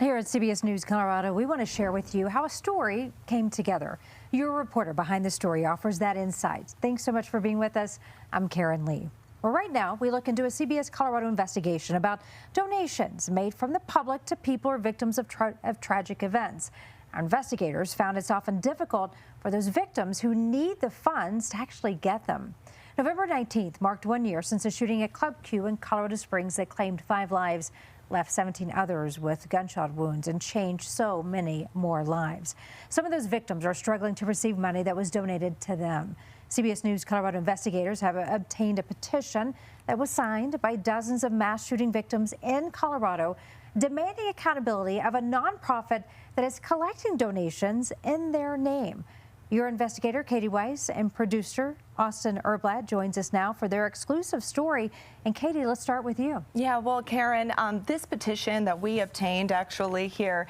Here at CBS News Colorado, we want to share with you how a story came together. Your reporter behind the story offers that insight. Thanks so much for being with us. I'm Karen Lee. Well, right now, we look into a CBS Colorado investigation about donations made from the public to people or victims of tragic events. Our investigators found it's often difficult for those victims who need the funds to actually get them. November 19th marked 1 year since a shooting at Club Q in Colorado Springs that claimed 5 lives, left 17 others with gunshot wounds, and changed so many more lives. Some of those victims are struggling to receive money that was donated to them. CBS News Colorado investigators have obtained a petition that was signed by dozens of mass shooting victims in Colorado, demanding accountability of a nonprofit that is collecting donations in their name. Your investigator, Katie Weiss, and producer Austin Erblad joins us now for their exclusive story. And Katie, let's start with you. Yeah, well, Karen, this petition that we obtained actually here,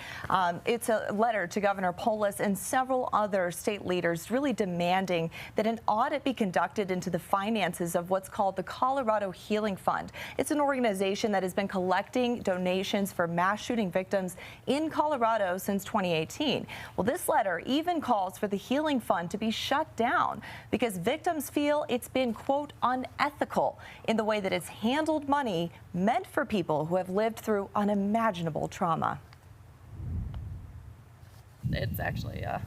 it's a letter to Governor Polis and several other state leaders really demanding that an audit be conducted into the finances of what's called the Colorado Healing Fund. It's an organization that has been collecting donations for mass shooting victims in Colorado since 2018. Well, this letter even calls for the Healing Fund to be shut down because victims feel it's been, quote, unethical in the way that it's handled money meant for people who have lived through unimaginable trauma. It's actually a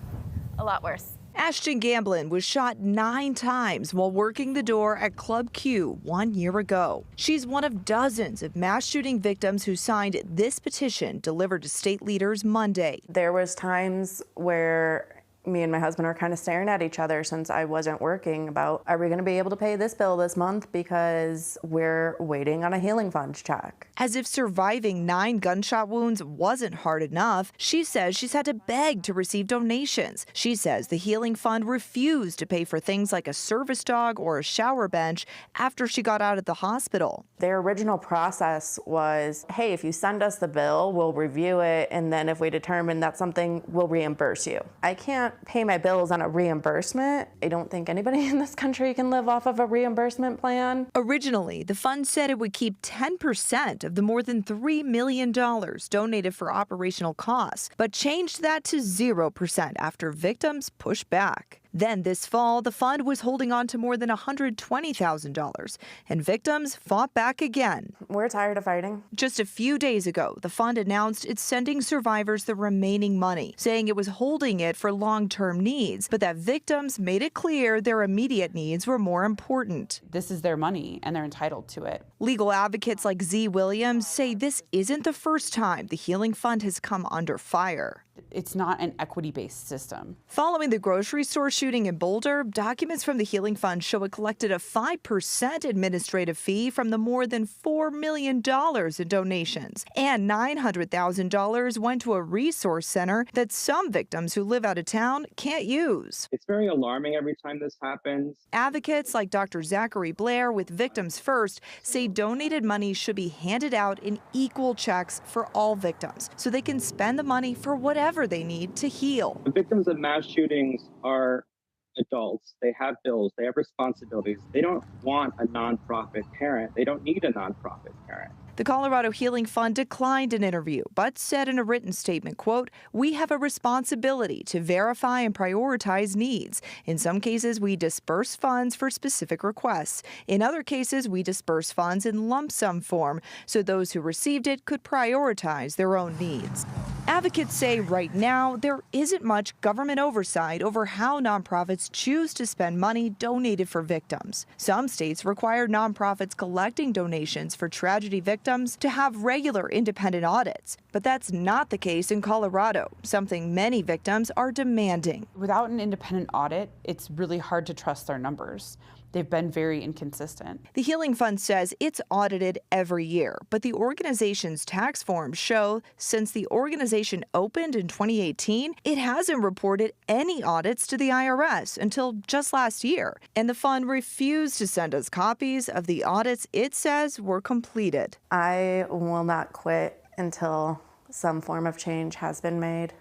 lot worse. Ashton Gamblin was shot 9 times while working the door at Club Q 1 year ago. She's one of dozens of mass shooting victims who signed this petition delivered to state leaders Monday. There was times where me and my husband are kind of staring at each other since I wasn't working about, are we going to be able to pay this bill this month because we're waiting on a healing fund check? As if surviving 9 gunshot wounds wasn't hard enough, she says she's had to beg to receive donations. She says the healing fund refused to pay for things like a service dog or a shower bench after she got out of the hospital. Their original process was, hey, if you send us the bill, we'll review it, and then if we determine that's something, we'll reimburse you. I can't pay my bills on a reimbursement. I don't think anybody in this country can live off of a reimbursement plan. Originally, the fund said it would keep 10% of the more than $3 million donated for operational costs, but changed that to 0% after victims pushed back. Then this fall, the fund was holding on to more than $120,000, and victims fought back again. We're tired of fighting. Just a few days ago, the fund announced it's sending survivors the remaining money, saying it was holding it for long-term needs, but that victims made it clear their immediate needs were more important. This is their money, and they're entitled to it. Legal advocates like Z. Williams say this isn't the first time the Healing Fund has come under fire. It's not an equity-based system. Following the grocery store shooting in Boulder, documents from the Healing Fund show it collected a 5% administrative fee from the more than $4 million in donations. And $900,000 went to a resource center that some victims who live out of town can't use. It's very alarming every time this happens. Advocates like Dr. Zachary Blair with Victims First say donated money should be handed out in equal checks for all victims so they can spend the money for whatever they need to heal. The victims of mass shootings are adults. They have bills. They have responsibilities. They don't want a nonprofit parent. They don't need a nonprofit parent. The Colorado Healing Fund declined an interview, but said in a written statement, quote, "We have a responsibility to verify and prioritize needs. In some cases, we disperse funds for specific requests. In other cases, we disperse funds in lump sum form, so those who received it could prioritize their own needs." Advocates say right now there isn't much government oversight over how nonprofits choose to spend money donated for victims. Some states require nonprofits collecting donations for tragedy victims to have regular independent audits. But that's not the case in Colorado, something many victims are demanding. Without an independent audit, it's really hard to trust their numbers. They've been very inconsistent. The Healing Fund says it's audited every year, but the organization's tax forms show since the organization opened in 2018, it hasn't reported any audits to the IRS until just last year. And the fund refused to send us copies of the audits it says were completed. I will not quit until some form of change has been made.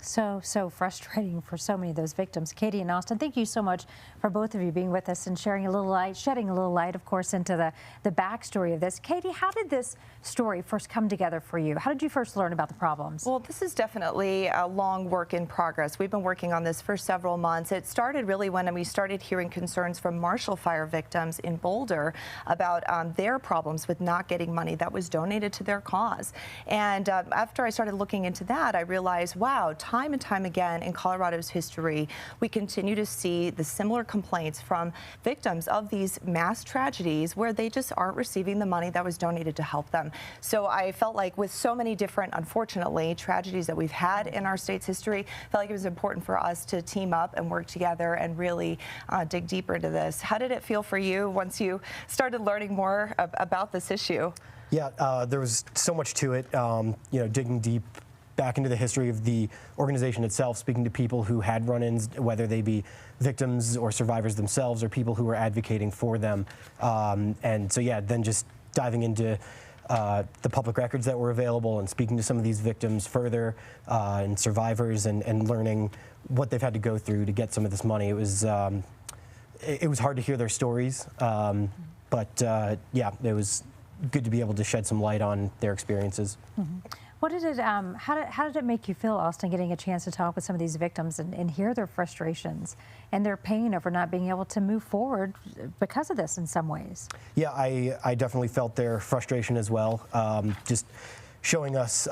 So frustrating for so many of those victims. Katie and Austin, thank you so much for both of you being with us and sharing a little light, shedding a little light, of course, into the backstory of this. Katie, how did this story first come together for you? How did you first learn about the problems? Well, this is definitely a long work in progress. We've been working on this for several months. It started really when we started hearing concerns from Marshall Fire victims in Boulder about their problems with not getting money that was donated to their cause. And after I started looking into that, I realized, wow, time and time again in Colorado's history, we continue to see the similar complaints from victims of these mass tragedies where they just aren't receiving the money that was donated to help them. So I felt like with so many different, unfortunately, tragedies that we've had in our state's history, I felt like it was important for us to team up and work together and really dig deeper into this. How did it feel for you once you started learning more about this issue? Yeah, there was so much to it, you know, digging deep back into the history of the organization itself, speaking to people who had run-ins, whether they be victims or survivors themselves or people who were advocating for them. And so, yeah, then just diving into the public records that were available and speaking to some of these victims further and survivors and learning what they've had to go through to get some of this money. It was hard to hear their stories, but yeah, it was good to be able to shed some light on their experiences. Mm-hmm. What did it, how did it make you feel, Austin, getting a chance to talk with some of these victims and hear their frustrations and their pain over not being able to move forward because of this in some ways? Yeah, I definitely felt their frustration as well. Just showing us,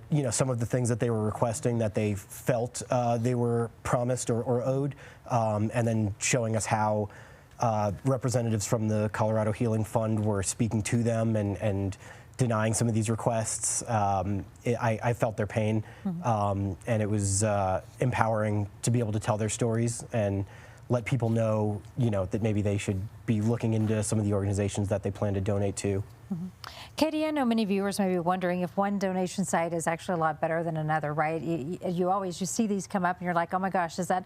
you know, some of the things that they were requesting that they felt they were promised or owed, and then showing us how representatives from the Colorado Healing Fund were speaking to them and denying some of these requests. I felt their pain, and it was empowering to be able to tell their stories and let people know, you know, that maybe they should be looking into some of the organizations that they plan to donate to. Mm-hmm. Katie, I know many viewers may be wondering if one donation site is actually a lot better than another, right? You see these come up and you're like, oh my gosh, is that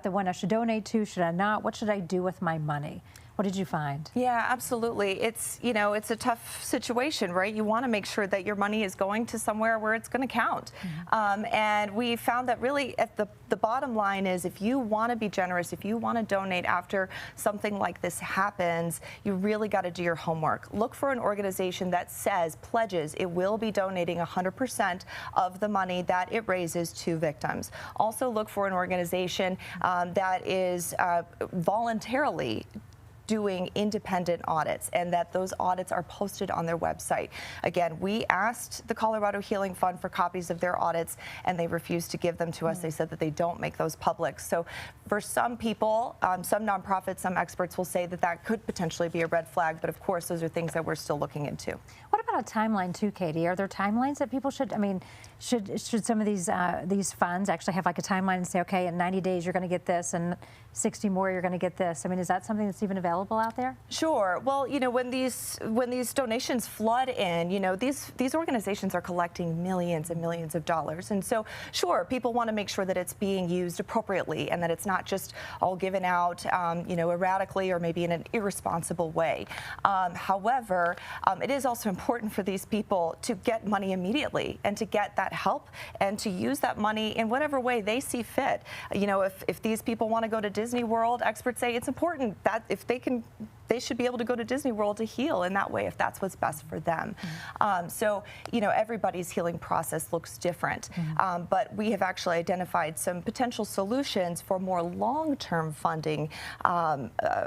the one I should donate to? Should I not? What should I do with my money? What did you find? Yeah, absolutely. It's, you know, it's a tough situation, right? You want to make sure that your money is going to somewhere where it's going to count. Mm-hmm. And we found that really at the bottom line is if you want to be generous, if you want to donate after something like this happens, you really got to do your homework. Look for an organization that says, pledges, it will be donating 100% of the money that it raises to victims. Also look for an organization that is voluntarily doing independent audits and that those audits are posted on their website. Again, we asked the Colorado Healing Fund for copies of their audits and they refused to give them to us. They said that they don't make those public. So for some people, some nonprofits, some experts will say that that could potentially be a red flag, but of course those are things that we're still looking into. What about a timeline too, Katie? Are there timelines that people should, I mean, should some of these funds actually have like a timeline and say, okay, in 90 days you're going to get this and 60 more you're going to get this? I mean, is that something that's even available out there? Sure. Well, you know, when these donations flood in, you know, these organizations are collecting millions and millions of dollars. And so, sure, people want to make sure that it's being used appropriately and that it's not just all given out, you know, erratically or maybe in an irresponsible way. However, it is also important for these people to get money immediately and to get that help and to use that money in whatever way they see fit. You know, if these people want to go to Disney World, experts say it's important that if they can, they should be able to go to Disney World to heal in that way if that's what's best for them. So, you know, everybody's healing process looks different, but we have actually identified some potential solutions for more long-term funding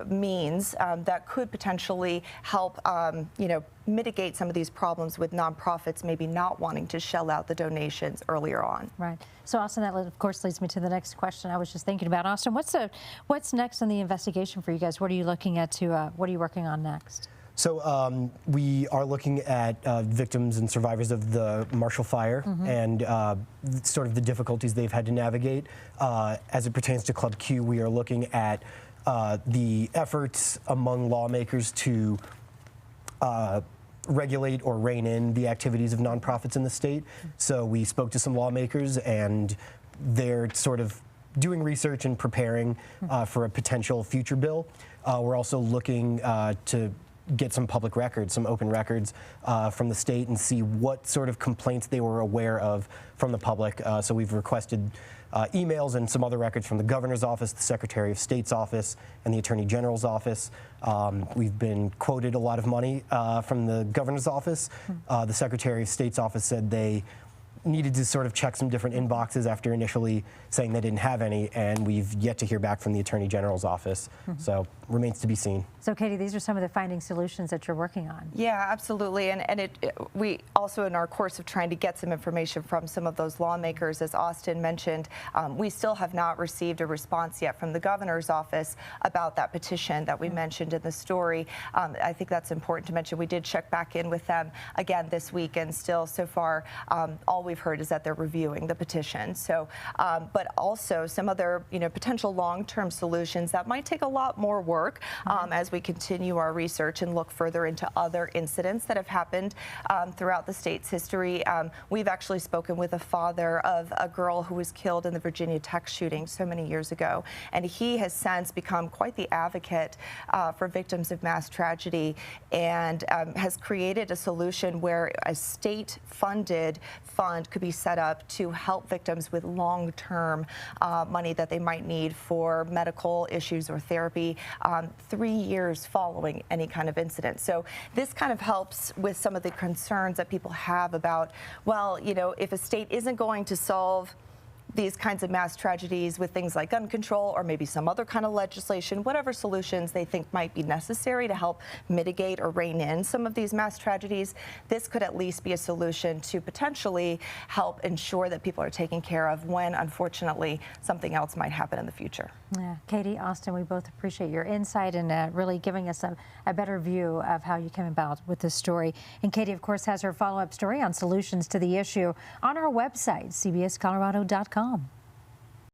means that could potentially help, you know, mitigate some of these problems with nonprofits maybe not wanting to shell out the donations earlier on. Right. So, Austin, that of course leads me to the next question I was just thinking about. Austin, what's next in the investigation for you guys? What are you looking at what are you working on next? So we are looking at victims and survivors of the Marshall Fire and sort of the difficulties they've had to navigate. As it pertains to Club Q, we are looking at the efforts among lawmakers to regulate or rein in the activities of nonprofits in the state. So we spoke to some lawmakers and they're sort of doing research and preparing for a potential future bill. We're also looking to get some public records, some open records from the state and see what sort of complaints they were aware of from the public. So we've requested emails and some other records from the governor's office, the Secretary of State's office, and the Attorney General's office. We've been quoted a lot of money from the governor's office. The Secretary of State's office said they needed to sort of check some different inboxes after initially saying they didn't have any, and we've yet to hear back from the Attorney General's office. So remains to be seen. So Katie, these are some of the finding solutions that you're working on. Yeah, absolutely. And we also, in our course of trying to get some information from some of those lawmakers, as Austin mentioned, we still have not received a response yet from the governor's office about that petition that we mentioned in the story. I think that's important to mention. We did check back in with them again this week, and still so far all we've heard is that they're reviewing the petition. So, but also some other potential long-term solutions that might take a lot more work as we continue our research and look further into other incidents that have happened throughout the state's history. We've actually spoken with a father of a girl who was killed in the Virginia Tech shooting so many years ago, and he has since become quite the advocate for victims of mass tragedy, and has created a solution where a state-funded fund could be set up to help victims with long-term money that they might need for medical issues or therapy 3 years following any kind of incident. So this kind of helps with some of the concerns that people have about, well, if a state isn't going to solve these kinds of mass tragedies with things like gun control or maybe some other kind of legislation, whatever solutions they think might be necessary to help mitigate or rein in some of these mass tragedies, this could at least be a solution to potentially help ensure that people are taken care of when, unfortunately, something else might happen in the future. Yeah. Katie, Austin, we both appreciate your insight and really giving us a better view of how you came about with this story. And Katie, of course, has her follow-up story on solutions to the issue on our website, cbscolorado.com.